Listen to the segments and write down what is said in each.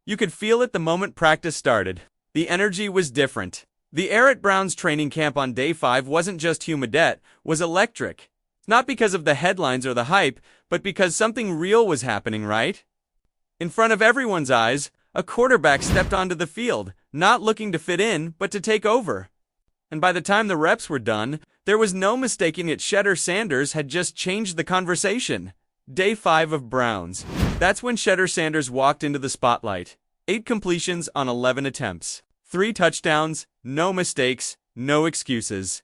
You could feel it the moment practice started. The energy was different. The air at Brown's training camp on day 5 wasn't just humidette, was electric. Not because of the headlines or the hype, but because something real was happening, right? In front of everyone's eyes, a quarterback stepped onto the field, not looking to fit in, but to take over. And by the time the reps were done, there was no mistaking it. Shedeur Sanders had just changed the conversation. Day 5 of Browns. That's when Shedeur Sanders walked into the spotlight. 8 completions on 11 attempts. 3 touchdowns, no mistakes, no excuses.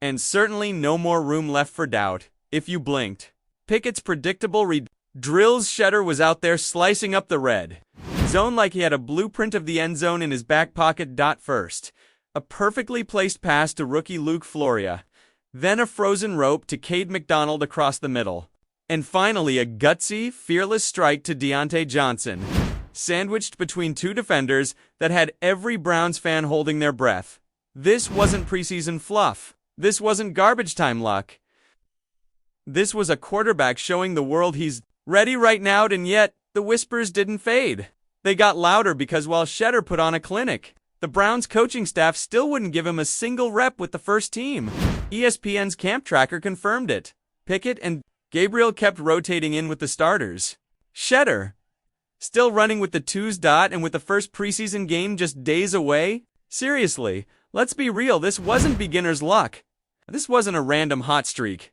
And certainly no more room left for doubt, if you blinked. Pickett's predictable drills. Shedeur was out there slicing up the red zone like he had a blueprint of the end zone in his back pocket. First, a perfectly placed pass to rookie Luke Floria. Then a frozen rope to Cade McDonald across the middle. And finally a gutsy, fearless strike to Diontae Johnson, sandwiched between 2 defenders that had every Browns fan holding their breath. This wasn't preseason fluff. This wasn't garbage time luck. This was a quarterback showing the world he's ready right now, and yet the whispers didn't fade. They got louder because while Shedeur put on a clinic, the Browns coaching staff still wouldn't give him a single rep with the first team. ESPN's camp tracker confirmed it. Pickett and Gabriel kept rotating in with the starters. Shedeur, still running with the twos. And with the first preseason game just days away? Seriously, let's be real, this wasn't beginner's luck. This wasn't a random hot streak.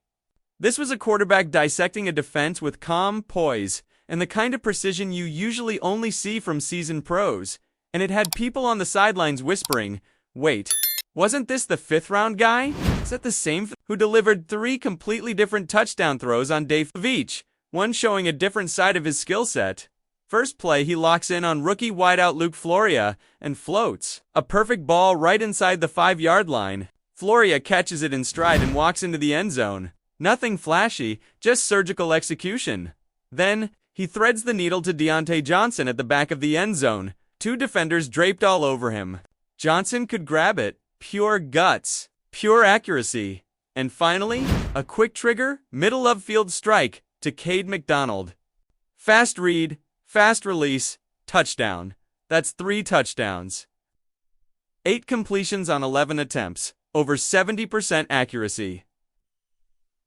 This was a quarterback dissecting a defense with calm poise and the kind of precision you usually only see from seasoned pros. And it had people on the sidelines whispering, wait, wasn't this the 5th-round guy? Is that the same who delivered 3 completely different touchdown throws on day 5 each, one showing a different side of his skill set? First play, he locks in on rookie wideout Luke Floria and floats a perfect ball right inside the 5-yard line. Floria catches it in stride and walks into the end zone. Nothing flashy, just surgical execution. Then, he threads the needle to Diontae Johnson at the back of the end zone. 2 defenders draped all over him. Johnson could grab it. Pure guts. Pure accuracy. And finally, a quick trigger, middle of field strike to Cade McDonald. Fast read, fast release, touchdown. That's 3 touchdowns. 8 completions on 11 attempts, over 70% accuracy.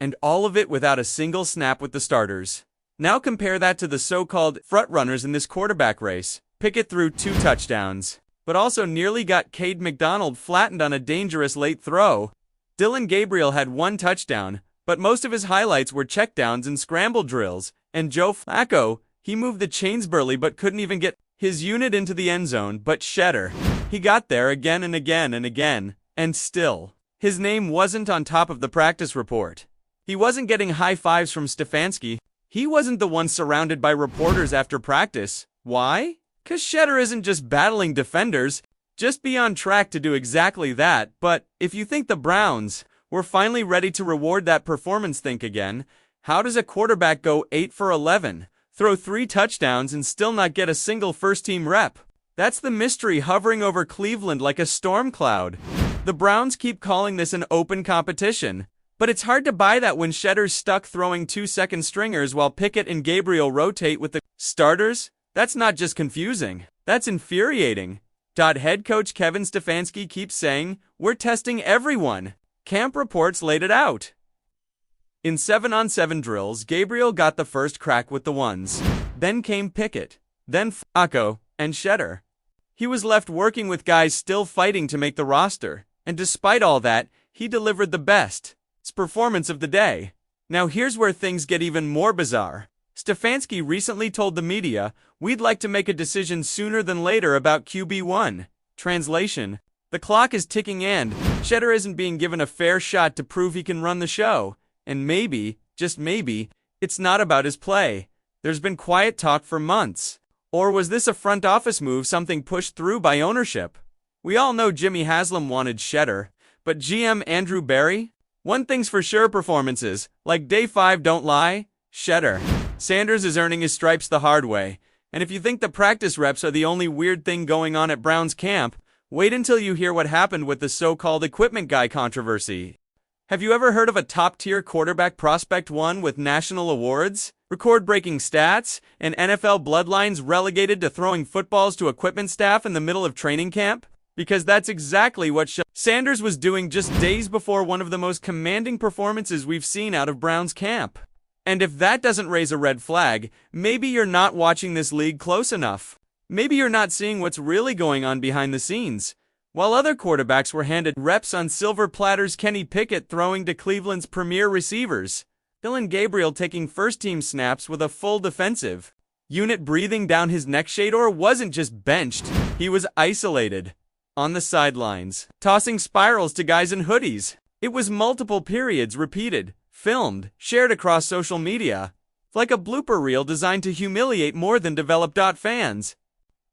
And all of it without a single snap with the starters. Now compare that to the so-called frontrunners in this quarterback race. Pickett threw 2 touchdowns, but also nearly got Cade McDonald flattened on a dangerous late throw. Dillon Gabriel had 1 touchdown, but most of his highlights were checkdowns and scramble drills. And Joe Flacco, he moved the chains burly but couldn't even get his unit into the end zone. But Shedeur, he got there again and again and again, and still, his name wasn't on top of the practice report. He wasn't getting high fives from Stefanski. He wasn't the one surrounded by reporters after practice. Why? 'Cause Shedeur isn't just battling defenders, just be on track to do exactly that. But if you think the Browns were finally ready to reward that performance, think again. How does a quarterback go 8 for 11, throw 3 touchdowns and still not get a single first-team rep? That's the mystery hovering over Cleveland like a storm cloud. The Browns keep calling this an open competition, but it's hard to buy that when Shedeur's stuck throwing 2 second stringers while Pickett and Gabriel rotate with the starters. That's not just confusing, that's infuriating. Head coach Kevin Stefanski keeps saying, we're testing everyone. Camp reports laid it out. In 7-on-7 drills, Gabriel got the first crack with the ones. Then came Pickett, then Flacco, and Shedeur. He was left working with guys still fighting to make the roster, and despite all that, he delivered the best performance of the day. Now here's where things get even more bizarre. Stefanski recently told the media, we'd like to make a decision sooner than later about QB1. Translation: the clock is ticking and Shedeur isn't being given a fair shot to prove he can run the show. And maybe, just maybe, it's not about his play. There's been quiet talk for months. Or was this a front office move, something pushed through by ownership? We all know Jimmy Haslam wanted Shedeur, but GM Andrew Berry? One thing's for sure, performances, like day 5 don't lie. Shedeur Sanders is earning his stripes the hard way. And if you think the practice reps are the only weird thing going on at Browns camp, wait until you hear what happened with the so-called equipment guy controversy. Have you ever heard of a top-tier quarterback prospect one with national awards, record-breaking stats, and NFL bloodlines relegated to throwing footballs to equipment staff in the middle of training camp? Because that's exactly what Sanders was doing just days before one of the most commanding performances we've seen out of Browns camp. And if that doesn't raise a red flag, maybe you're not watching this league close enough. Maybe you're not seeing what's really going on behind the scenes. While other quarterbacks were handed reps on silver platters, Kenny Pickett throwing to Cleveland's premier receivers, Dillon Gabriel taking first-team snaps with a full defensive unit breathing down his neck. Shedeur wasn't just benched, he was isolated on the sidelines, tossing spirals to guys in hoodies. It was multiple periods repeated, filmed, shared across social media, like a blooper reel designed to humiliate more than developed. Fans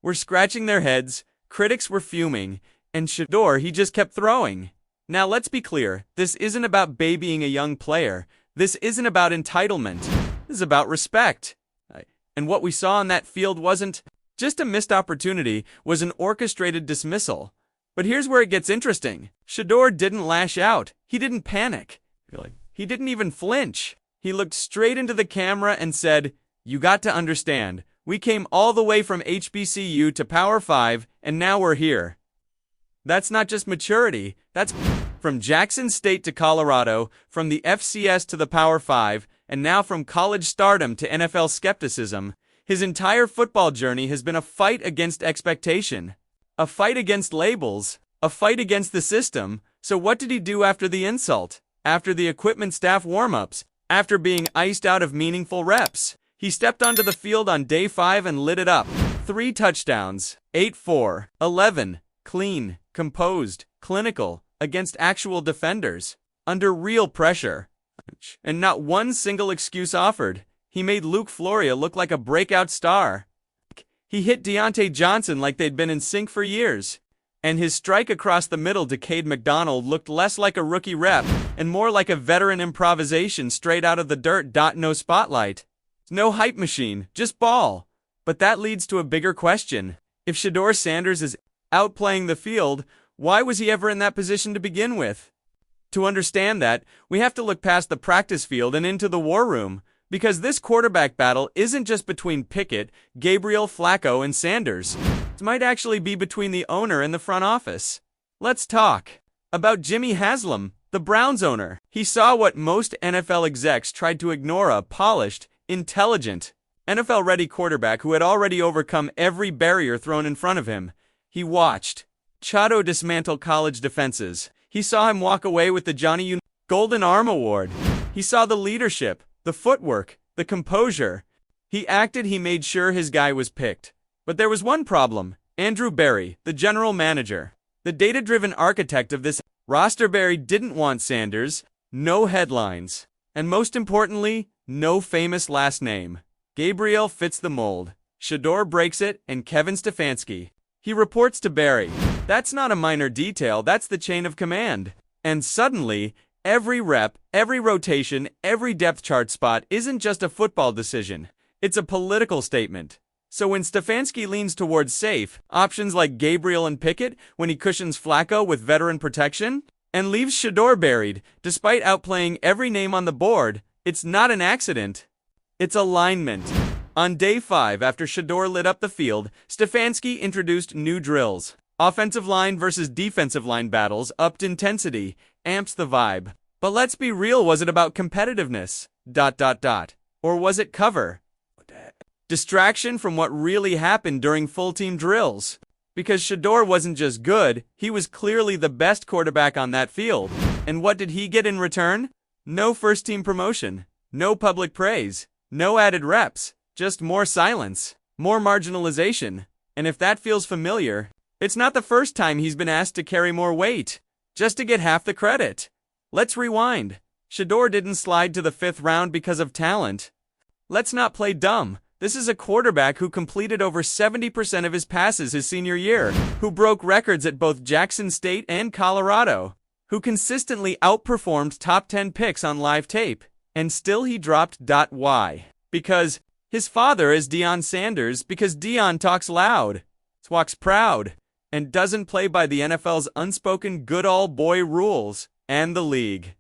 were scratching their heads, critics were fuming, and Shedeur, he just kept throwing. Now let's be clear, this isn't about babying a young player. This isn't about entitlement. This is about respect. And what we saw on that field wasn't just a missed opportunity, was an orchestrated dismissal. But here's where it gets interesting. Shedeur didn't lash out. He didn't panic. He didn't even flinch. He looked straight into the camera and said, "You got to understand, we came all the way from HBCU to Power 5, and now we're here." That's not just maturity, that's from Jackson State to Colorado, from the FCS to the Power 5, and now from college stardom to NFL skepticism. His entire football journey has been a fight against expectation, a fight against labels, a fight against the system. So what did he do after the insult? After the equipment staff warm-ups? After being iced out of meaningful reps? He stepped onto the field on day 5 and lit it up. 3 touchdowns, 8-4, 11, clean, composed, clinical, against actual defenders, under real pressure. And not one single excuse offered. He made Luke Floria look like a breakout star. He hit Deontay Johnson like they'd been in sync for years. And his strike across the middle to Cade McDonald looked less like a rookie rep and more like a veteran improvisation straight out of the dirt. No spotlight. No hype machine, just ball. But that leads to a bigger question. If Shedeur Sanders is outplaying the field, why was he ever in that position to begin with? To understand that, we have to look past the practice field and into the war room. Because this quarterback battle isn't just between Pickett, Gabriel, Flacco, and Sanders. It might actually be between the owner and the front office. Let's talk about Jimmy Haslam, the Browns owner. He saw what most NFL execs tried to ignore: a polished, intelligent, NFL-ready quarterback who had already overcome every barrier thrown in front of him. He watched Chado dismantle college defenses. He saw him walk away with the Johnny Golden Arm Award. He saw the leadership, the footwork, the composure. He acted, he made sure his guy was picked. But there was one problem. Andrew Berry, the general manager, the data-driven architect of this roster. Berry didn't want Sanders, no headlines, and most importantly, no famous last name. Gabriel fits the mold. Shedeur breaks it, and Kevin Stefanski, he reports to Berry. That's not a minor detail, that's the chain of command. And suddenly, every rep, every rotation, every depth chart spot isn't just a football decision. It's a political statement. So when Stefanski leans towards safe options like Gabriel and Pickett, when he cushions Flacco with veteran protection, and leaves Shedeur buried, despite outplaying every name on the board, it's not an accident. It's alignment. On day 5, after Shedeur lit up the field, Stefanski introduced new drills. Offensive line versus defensive line battles, upped intensity, amps the vibe. But let's be real, was it about competitiveness? Or was it cover? Distraction from what really happened during full-team drills. Because Shedeur wasn't just good, he was clearly the best quarterback on that field. And what did he get in return? No first-team promotion, no public praise, no added reps, just more silence, more marginalization. And if that feels familiar, it's not the first time he's been asked to carry more weight, just to get half the credit. Let's rewind. Shedeur didn't slide to the 5th round because of talent. Let's not play dumb. This is a quarterback who completed over 70% of his passes his senior year, who broke records at both Jackson State and Colorado, who consistently outperformed top 10 picks on live tape, and still he dropped. Why? Because his father is Deion Sanders, because Deion talks loud, walks proud, and doesn't play by the NFL's unspoken good old boy rules, and the league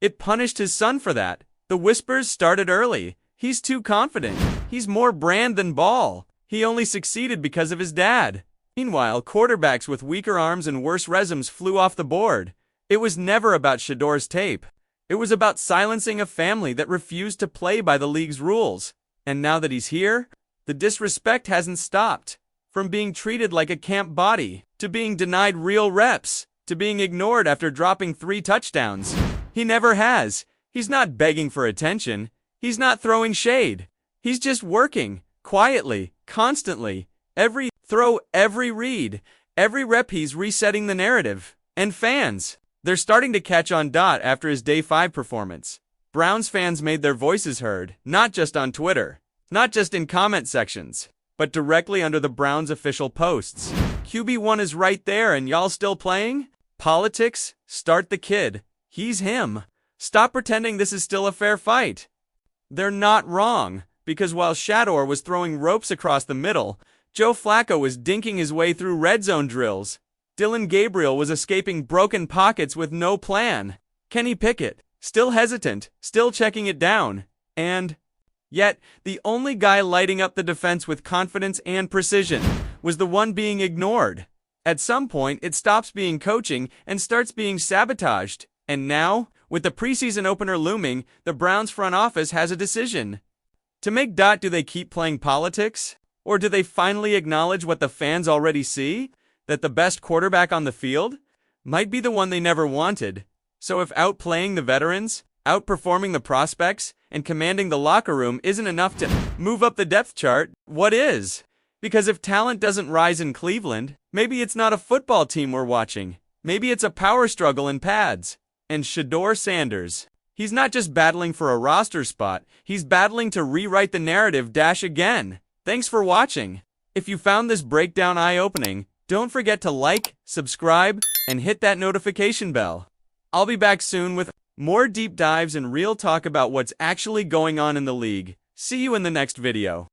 It punished his son for that. The whispers started early. He's too confident. He's more brand than ball. He only succeeded because of his dad. Meanwhile, quarterbacks with weaker arms and worse resumes flew off the board. It was never about Shedeur's tape. It was about silencing a family that refused to play by the league's rules. And now that he's here, the disrespect hasn't stopped. From being treated like a camp body, to being denied real reps, to being ignored after dropping 3 touchdowns. He never has. He's not begging for attention. He's not throwing shade. He's just working, quietly, constantly. Every throw, every read, every rep he's resetting the narrative. And fans, they're starting to catch on. After his Day 5 performance, Browns fans made their voices heard, not just on Twitter, not just in comment sections, but directly under the Browns' official posts. QB1 is right there and y'all still playing? Politics? Start the kid. He's him. Stop pretending this is still a fair fight. They're not wrong, because while Shedeur was throwing ropes across the middle, Joe Flacco was dinking his way through red zone drills. Dylan Gabriel was escaping broken pockets with no plan. Kenny Pickett, still hesitant, still checking it down. And yet, the only guy lighting up the defense with confidence and precision was the one being ignored. At some point, it stops being coaching and starts being sabotaged. And now, with the preseason opener looming, the Browns front office has a decision to make. Do they keep playing politics? Or do they finally acknowledge what the fans already see? That the best quarterback on the field might be the one they never wanted. So if outplaying the veterans, outperforming the prospects, and commanding the locker room isn't enough to move up the depth chart, what is? Because if talent doesn't rise in Cleveland, maybe it's not a football team we're watching. Maybe it's a power struggle in pads. And Shedeur Sanders, he's not just battling for a roster spot, he's battling to rewrite the narrative again. Thanks for watching. If you found this breakdown eye-opening, don't forget to like, subscribe, and hit that notification bell. I'll be back soon with more deep dives and real talk about what's actually going on in the league. See you in the next video.